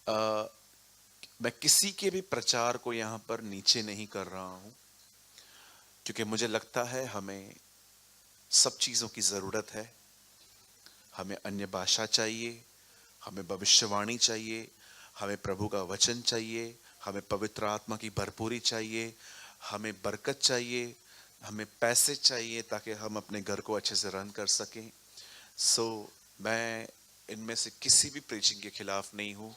अ, मैं किसी के भी प्रचार को यहाँ पर नीचे नहीं कर रहा हूँ, क्योंकि मुझे लगता है हमें सब चीज़ों की ज़रूरत है। हमें अन्य भाषा चाहिए, हमें भविष्यवाणी चाहिए, हमें प्रभु का वचन चाहिए, हमें पवित्र आत्मा की भरपूरी चाहिए, हमें बरकत चाहिए, हमें पैसे चाहिए ताकि हम अपने घर को अच्छे से रन कर सकें। मैं इनमें से किसी भी प्रीचिंग के खिलाफ नहीं हूँ,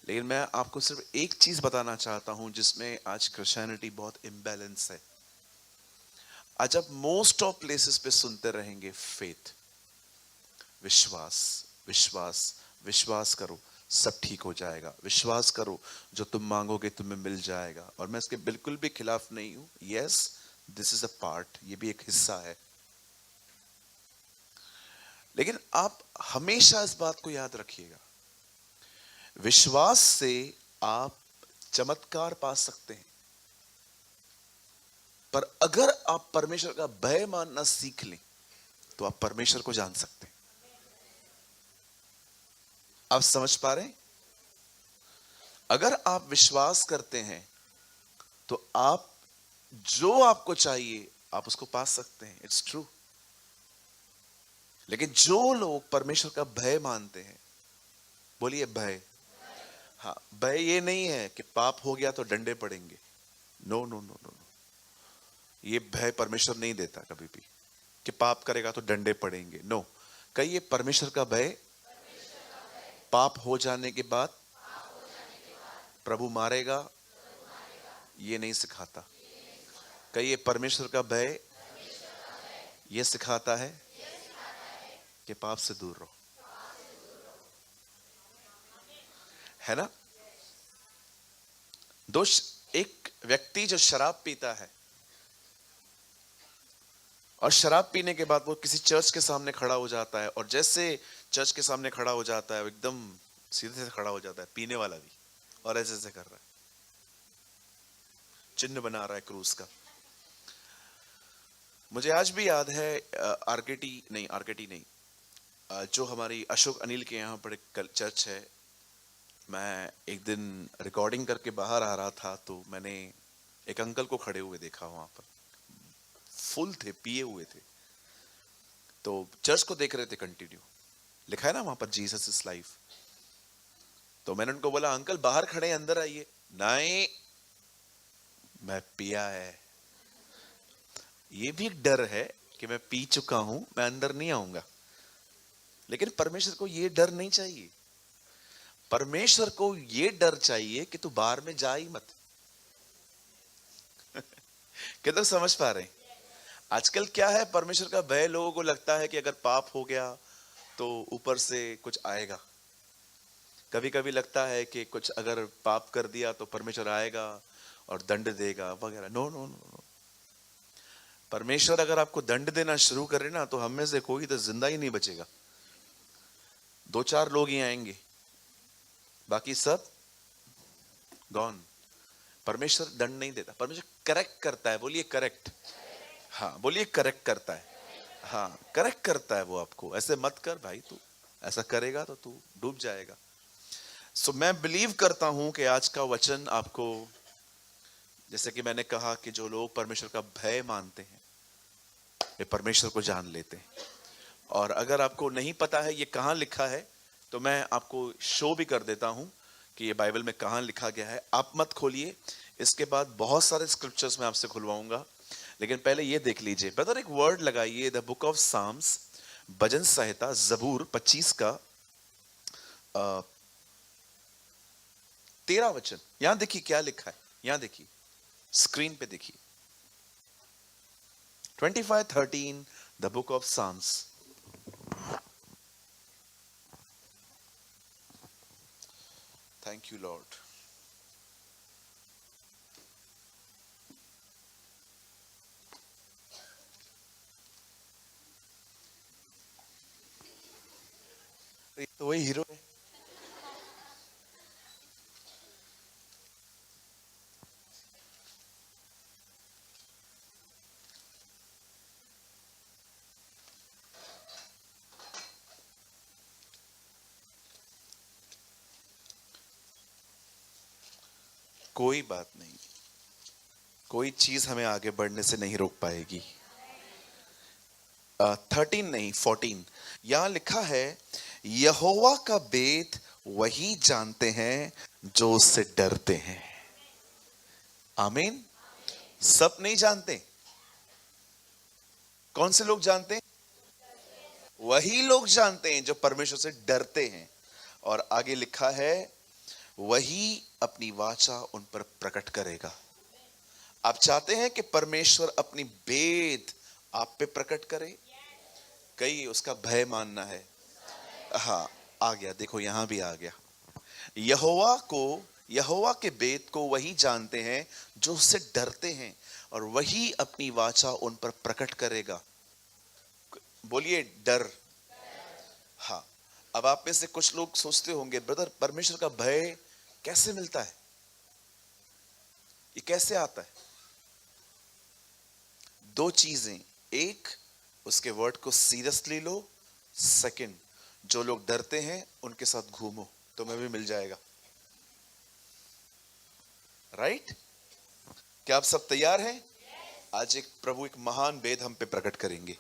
लेकिन मैं आपको सिर्फ एक चीज बताना चाहता हूँ जिसमें आज क्रिश्चियनिटी बहुत इम्बैलेंस है। आज आप मोस्ट ऑफ प्लेसेस पे सुनते रहेंगे फेथ, विश्वास, विश्वास, विश्वास करो सब ठीक हो जाएगा, विश्वास करो जो तुम मांगोगे तुम्हें मिल जाएगा। और मैं इसके बिल्कुल भी खिलाफ नहीं हूं। Yes, this is a part, ये भी एक हिस्सा है। लेकिन आप हमेशा इस बात को याद रखिएगा, विश्वास से आप चमत्कार पा सकते हैं, पर अगर आप परमेश्वर का भय मानना सीख लें तो आप परमेश्वर को जान सकते हैं। आप समझ पा रहे हैं? अगर आप विश्वास करते हैं तो आप जो आपको चाहिए आप उसको पा सकते हैं, इट्स ट्रू। लेकिन जो लोग परमेश्वर का भय मानते हैं, बोलिए भय। हाँ, भय ये नहीं है कि पाप हो गया तो डंडे पड़ेंगे। नो नो नो नो, ये भय परमेश्वर नहीं देता कभी भी कि पाप करेगा तो डंडे पड़ेंगे। नो, कहिए परमेश्वर का भय पाप हो जाने के बाद प्रभु मारेगा ये नहीं सिखाता। कहिए परमेश्वर का भय ये सिखाता है कि पाप से दूर रहो, है ना। दोष, एक व्यक्ति जो शराब पीता है और शराब पीने के बाद वो किसी चर्च के सामने खड़ा हो जाता है, और जैसे चर्च के सामने खड़ा हो जाता है वो एकदम सीधे से खड़ा हो जाता है, पीने वाला भी, और ऐसे ऐसे कर रहा है, चिन्ह बना रहा है क्रूस का। मुझे आज भी याद है, आरकेटी नहीं, जो हमारी अशोक अनिल के यहाँ पर एक चर्च है। मैं एक दिन रिकॉर्डिंग करके बाहर आ रहा था तो मैंने एक अंकल को खड़े हुए देखा, वहां पर फुल थे, पिए हुए थे, तो चर्च को देख रहे थे कंटिन्यू। लिखा है ना वहां पर जीसस इज लाइफ। तो मैंने उनको बोला अंकल बाहर खड़े हैं, अंदर आइए। नहीं, मैं पिया है। ये भी एक डर है कि मैं पी चुका हूं, मैं अंदर नहीं आऊंगा। लेकिन परमेश्वर को ये डर नहीं चाहिए। परमेश्वर को ये डर चाहिए कि तू बाहर में जा ही मत। कितना समझ पा रहे हैं? आजकल क्या है, परमेश्वर का भय लोगों को लगता है कि अगर पाप हो गया तो ऊपर से कुछ आएगा। कभी कभी लगता है कि कुछ अगर पाप कर दिया तो परमेश्वर आएगा और दंड देगा वगैरह। नो नो नो नो, परमेश्वर अगर आपको दंड देना शुरू करे ना तो हम में से कोई तो जिंदा ही नहीं बचेगा। दो चार लोग ही आएंगे, बाकी सब गॉन। परमेश्वर दंड नहीं देता, परमेश्वर करेक्ट करता है। बोलिए करेक्ट। हाँ बोलिए करेक्ट करता है। हाँ करेक्ट करता है वो आपको, ऐसे मत कर भाई, तू ऐसा करेगा तो तू डूब जाएगा। मैं बिलीव करता हूं कि आज का वचन आपको, जैसे कि मैंने कहा कि जो लोग परमेश्वर का भय मानते हैं वे परमेश्वर को जान लेते हैं। और अगर आपको नहीं पता है ये कहाँ लिखा है तो मैं आपको शो भी कर देता हूं कि ये बाइबल में कहाँ लिखा गया है। आप मत खोलिए, इसके बाद बहुत सारे स्क्रिप्चर्स मैं आपसे खुलवाऊंगा, लेकिन पहले ये देख लीजिए। ब्रदर एक वर्ड लगाइए, द बुक ऑफ साम्स, भजन संहिता जबूर 25 का 13 वचन। यहां देखिए क्या लिखा है, यहां देखिए, स्क्रीन पे देखिए। 25:13, the book of psalms. Thank you lord. तो वही हीरो है। कोई बात नहीं, कोई चीज हमें आगे बढ़ने से नहीं रोक पाएगी। 13 नहीं 14, यहां लिखा है यहोवा का बेत वही जानते हैं जो उससे डरते हैं। आमीन। सब नहीं जानते। कौन से लोग जानते हैं? वही लोग जानते हैं जो परमेश्वर से डरते हैं। और आगे लिखा है वही अपनी वाचा उन पर प्रकट करेगा। आप चाहते हैं कि परमेश्वर अपनी भेद आप पे प्रकट करे? कई उसका भय मानना है। हाँ, आ गया, देखो यहां भी आ गया। यहोवा के बेत को वही जानते हैं जो उससे डरते हैं, और वही अपनी वाचा उन पर प्रकट करेगा। बोलिए डर। हाँ। अब आप में से कुछ लोग सोचते होंगे, ब्रदर परमेश्वर का भय कैसे मिलता है, ये कैसे आता है? दो चीजें, एक उसके वर्ड को सीरियसली लो, सेकंड जो लोग डरते हैं उनके साथ घूमो, तुम्हें भी मिल जाएगा। राइट? क्या आप सब तैयार हैं? आज प्रभु एक महान भेद हम पे प्रकट करेंगे।